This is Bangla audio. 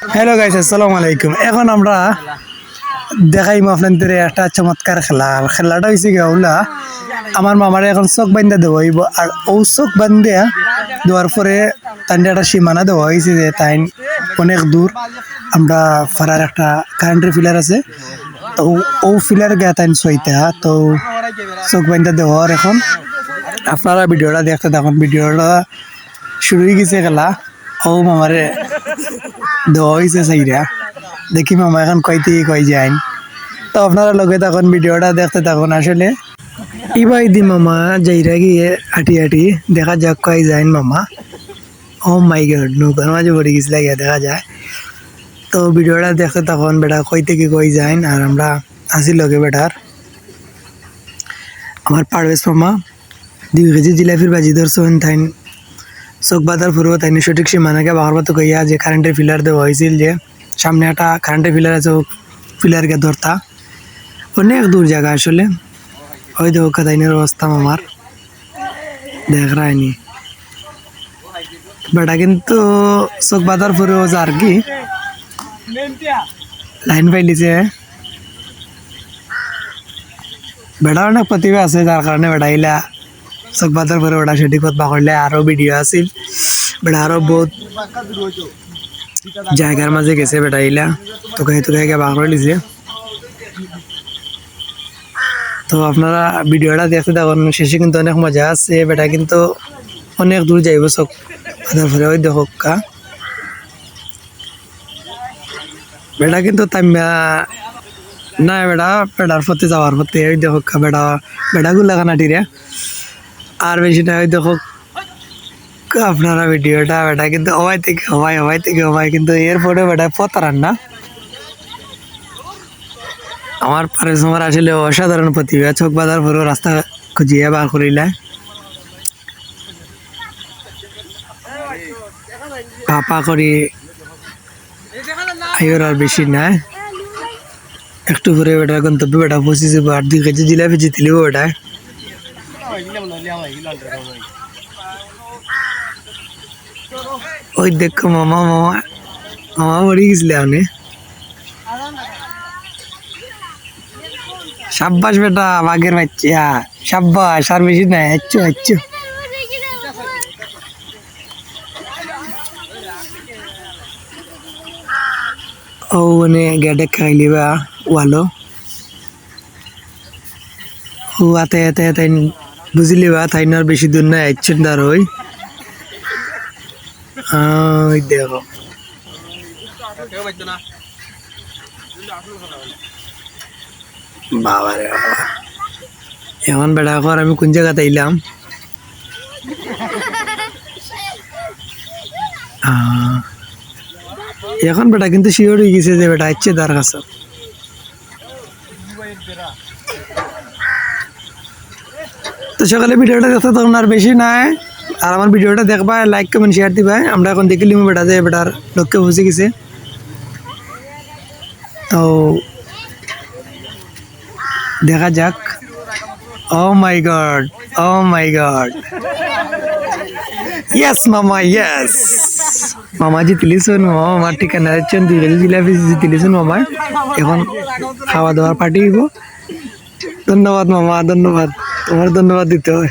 হ্যালো গাইস, আসসালামু আলাইকুম। এখন আমরা দেখাইম আপনাদের একটা চমৎকার খেলা। আর খেলাটা হয়েছে গিয়া ওলা আমার মামারে এখন চোখ বান্ধা দেওয়া হইব। আর ও চোখ বান্ধা দেওয়ার পরে তাই একটা সীমানা দেওয়া হয়েছে যে তাই অনেক দূর আমরা ফারার একটা কারেন্টের ফিলার আছে, তো ও ফিলার গিয়া তাই ছয়টা তো চোখ বান্ধা দেওয়ার। এখন আপনারা ভিডিওটা দেখতে থাকুন। ভিডিওটা শুরু হয়ে গেছে খেলা। ও মামারে দেওয়া হয়েছে সাইরা, দেখি মামা এখন কয় থেকে কয় যায়। তো আপনারা লগে থাকুন, ভিডিওটা দেখতে থাকুন। আসলে ইবাই দি মামা যাইরা গিয়ে আটি আটি দেখা যাক কয় যায় মামা। ও মাই গড, নৌকার মাঝে পড়ে গেছিল গিয়া দেখা যায়। তো ভিডিওটা দেখতে থাকুন, বেটা কই থেকে কই যায়। আর আমরা আসি লগে বেটার আমার পারভেজ মামা 2 কেজি জিলাপির বাজি ধরছেন। তাইন চোখ বাঁধার পরেও তাই সঠিক সীমানাকে বাহার মতো কইয়া যে কারেন্টের ফিলার দেওয়া হয়েছিল, যে সামনে একটা কারেন্টের ফিলার আছে, ফিলারকে ধরতা অনেক দূর জায়গা। আসলে ওই দেখো কাদাইনের অবস্থা আমার দেখ রায়নি বেটা, কিন্তু চোখ বাঁধার পরেও যার কি লাইন পাইলিছে। বেটা অনেক প্রতিভা আছে, যার কারণে বেটা ইলা চোখ বাঁধার পরে বেটা সঠিক পথ পাকড়লে। আরো ভিডিও আছিল, বেটা আরো বহুত জায়গার মাঝে গেছে বেটা ইলা, তোকে গিয়ে বাকড় লিছে। তো আপনারা ভিডিওটা দেখতে থাকুন, শেষে কিন্তু অনেক মজা আছে। বেটা কিন্তু অনেক দূর যাইব চোখ বাঁধার পরে। ওই দেখো বেটা কিন্তু তামিয়া না, বেটা বেটার পথে যাওয়ার পথে। ওই দেখো বেটা বেটা গুলা কানাটি রে আর বেশি না। ওই দেখো আপনারা ভিডিওটা বেটা কিন্তু হওয়াই থেকে হওয়াই কিন্তু এরপরে বেটা পতারান না। আমার পারে সময় আসলে অসাধারণ প্রতিভা, চোখ বাঁধার পরেও রাস্তা খুঁজিয়ে বার করিলে পাপা করি আইর। আর বেশি না, একটু করে বেটা গন্তব্য বেটা পৌঁছে যাবো। আর 2 কেজি জিলাপি জিতে লিব বেটা। ওই দেখো মামা মামা মামা মরে গেছিলে আপনি। সাব্বাস বেটা, বাঘের বাচ্চা, সাব্বাস। আর বেশি নাই, আচ্ছু। ও মানে গেটে খাইলিবা ওয়ালো ও আতে তাই বুঝলিবা। তাই না বেশি দূর নাই, আচ্ছু দার ওই দেখো বাবা রে বাবা। এখন বেটা কর আমি কোন জায়গাতে এলাম। এখন বেটা কিন্তু শিওর হয়ে গেছে যে বেটা ইচ্ছে তার কাছে। তো সকালে ভিডিওটা দেখতে তখন আর বেশি নাই। আর আমার ভিডিওটা দেখবা, লাইক কমেন্ট শেয়ার দিবা। আমরা এখন দেখিলিম বেটা যে বেটার লক্ষ্যে পৌঁছে গেছে। তো দেখা যাক। ও মাই গড, ইয়েস মামা, ইয়েস মামা জিতলিছুন। মামা ঠিকানা দিচ্ছেন 2 কেজি জিলাপি জিতলিছুন মামা। এখন খাওয়া দাওয়ার পার্টি হইব। ধন্যবাদ মামা, ধন্যবাদ। তোমার ধন্যবাদ দিতে হয়।